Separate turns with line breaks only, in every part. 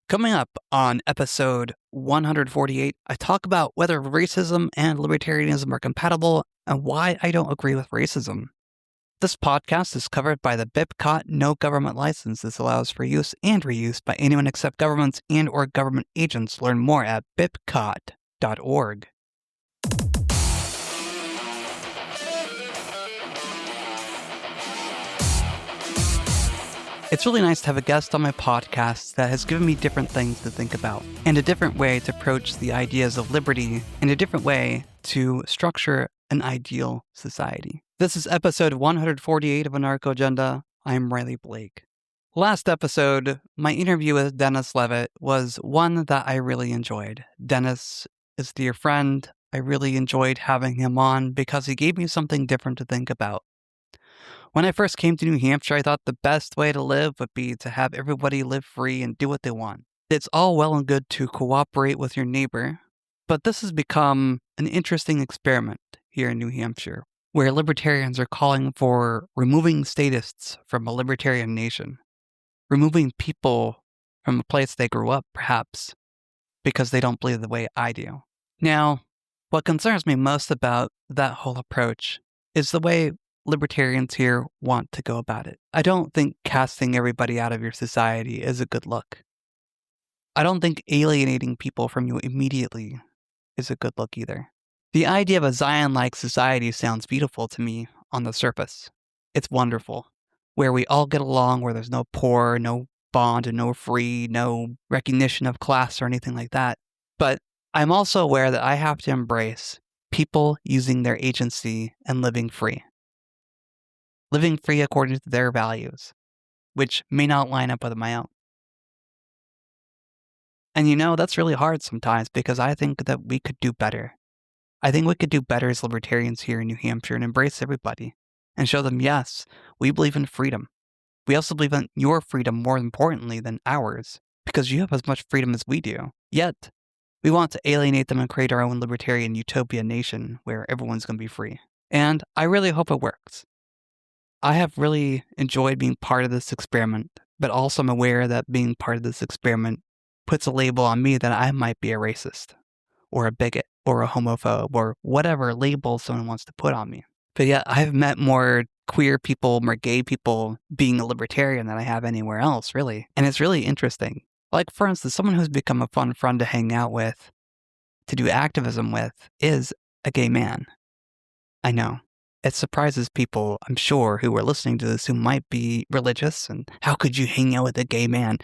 Coming up on episode 148, I talk about whether racism and libertarianism are compatible and why I don't agree with racism. This podcast is covered by the BIPCOT no government license. This allows for use and reuse by anyone except governments and or government agents. Learn more at bipcot.org. It's really nice to have a guest on my podcast that has given me different things to think about and a different way to approach the ideas of liberty and a different way to structure an ideal society. This is episode 148 of Anarcho Agenda. I'm Riley Blake. Last episode, my interview with Dennis Levitt was one that I really enjoyed. Dennis is a dear friend. I really enjoyed having him on because he gave me something different to think about. When I first came to New Hampshire, I thought the best way to live would be to have everybody live free and do what they want. It's all well and good to cooperate with your neighbor, but this has become an interesting experiment here in New Hampshire, where libertarians are calling for removing statists from a libertarian nation, removing people from a place they grew up, perhaps, because they don't believe the way I do. Now, what concerns me most about that whole approach is the way libertarians here want to go about it. I don't think casting everybody out of your society is a good look. I don't think alienating people from you immediately is a good look either. The idea of a Zion-like society sounds beautiful to me on the surface. It's wonderful, where we all get along, where there's no poor, no bond, and no free, no recognition of class or anything like that. But I'm also aware that I have to embrace people using their agency and living free. Living free according to their values, which may not line up with my own. And that's really hard sometimes because I think that we could do better. I think we could do better as libertarians here in New Hampshire and embrace everybody and show them, yes, we believe in freedom. We also believe in your freedom more importantly than ours because you have as much freedom as we do. Yet, we want to alienate them and create our own libertarian utopia nation where everyone's going to be free. And I really hope it works. I have really enjoyed being part of this experiment, but also I'm aware that being part of this experiment puts a label on me that I might be a racist, or a bigot, or a homophobe, or whatever label someone wants to put on me. But yet, I've met more queer people, more gay people being a libertarian than I have anywhere else, really. And it's really interesting. Like, for instance, someone who's become a fun friend to hang out with, to do activism with, is a gay man. I know. It surprises people, I'm sure, who are listening to this who might be religious, and how could you hang out with a gay man?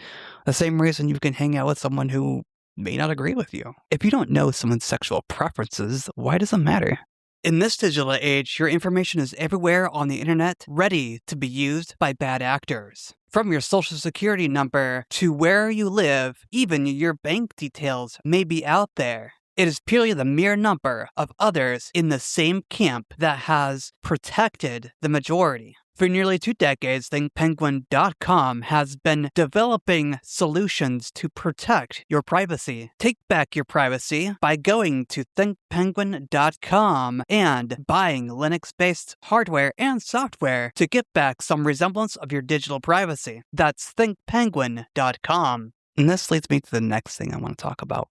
The same reason you can hang out with someone who may not agree with you. If you don't know someone's sexual preferences, why does it matter? In this digital age, your information is everywhere on the internet, ready to be used by bad actors. From your social security number to where you live, even your bank details may be out there. It is purely the mere number of others in the same camp that has protected the majority. For nearly 2 decades, ThinkPenguin.com has been developing solutions to protect your privacy. Take back your privacy by going to ThinkPenguin.com and buying Linux-based hardware and software to get back some resemblance of your digital privacy. That's ThinkPenguin.com. And this leads me to the next thing I want to talk about.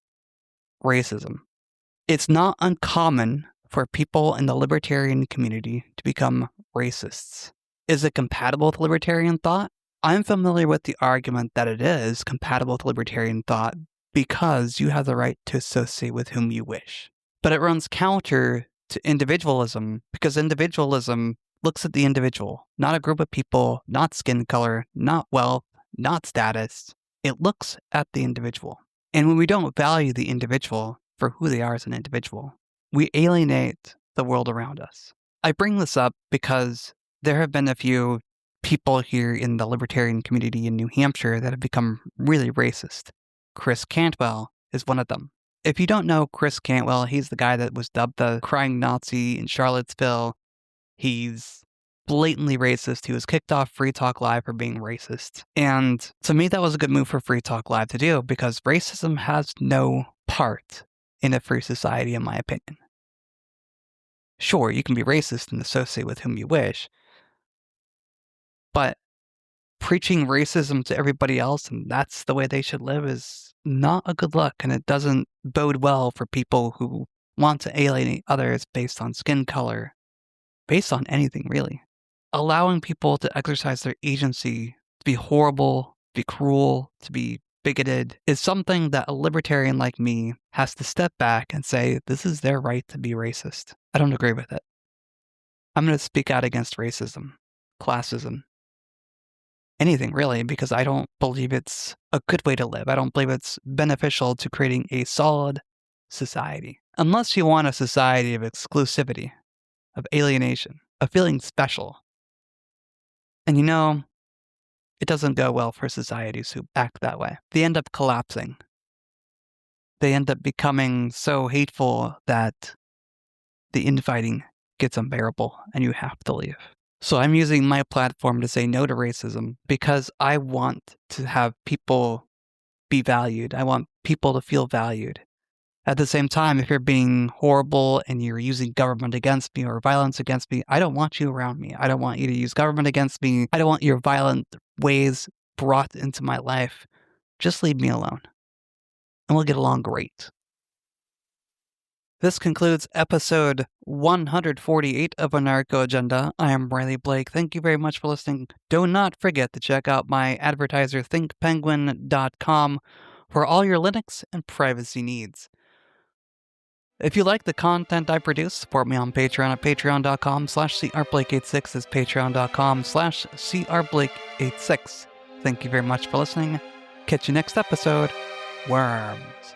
Racism. It's not uncommon for people in the libertarian community to become racists. Is it compatible with libertarian thought? I'm familiar with the argument that it is compatible with libertarian thought because you have the right to associate with whom you wish. But it runs counter to individualism because individualism looks at the individual, not a group of people, not skin color, not wealth, not status. It looks at the individual. And when we don't value the individual for who they are as an individual, we alienate the world around us. I bring this up because there have been a few people here in the libertarian community in New Hampshire that have become really racist. Chris Cantwell is one of them. If you don't know Chris Cantwell, he's the guy that was dubbed the crying Nazi in Charlottesville. He's blatantly racist. He was kicked off Free Talk Live for being racist. And to me, that was a good move for Free Talk Live to do because racism has no part in a free society, in my opinion. Sure, you can be racist and associate with whom you wish, but preaching racism to everybody else and that's the way they should live is not a good look, and it doesn't bode well for people who want to alienate others based on skin color, based on anything really. Allowing people to exercise their agency, to be horrible, to be cruel, to be bigoted, is something that a libertarian like me has to step back and say, this is their right to be racist. I don't agree with it. I'm going to speak out against racism, classism, anything really, because I don't believe it's a good way to live. I don't believe it's beneficial to creating a solid society. Unless you want a society of exclusivity, of alienation, of feeling special. And you know, it doesn't go well for societies who act that way. They end up collapsing. They end up becoming so hateful that the infighting gets unbearable and you have to leave. So I'm using my platform to say no to racism because I want to have people be valued. I want people to feel valued. At the same time, if you're being horrible and you're using government against me or violence against me, I don't want you around me. I don't want you to use government against me. I don't want your violent ways brought into my life. Just leave me alone. And we'll get along great. This concludes episode 148 of Anarcho Agenda. I am Riley Blake. Thank you very much for listening. Do not forget to check out my advertiser, thinkpenguin.com, for all your Linux and privacy needs. If you like the content I produce, support me on Patreon at patreon.com/crblake86. That's patreon.com/crblake86. Thank you very much for listening. Catch you next episode. Worms.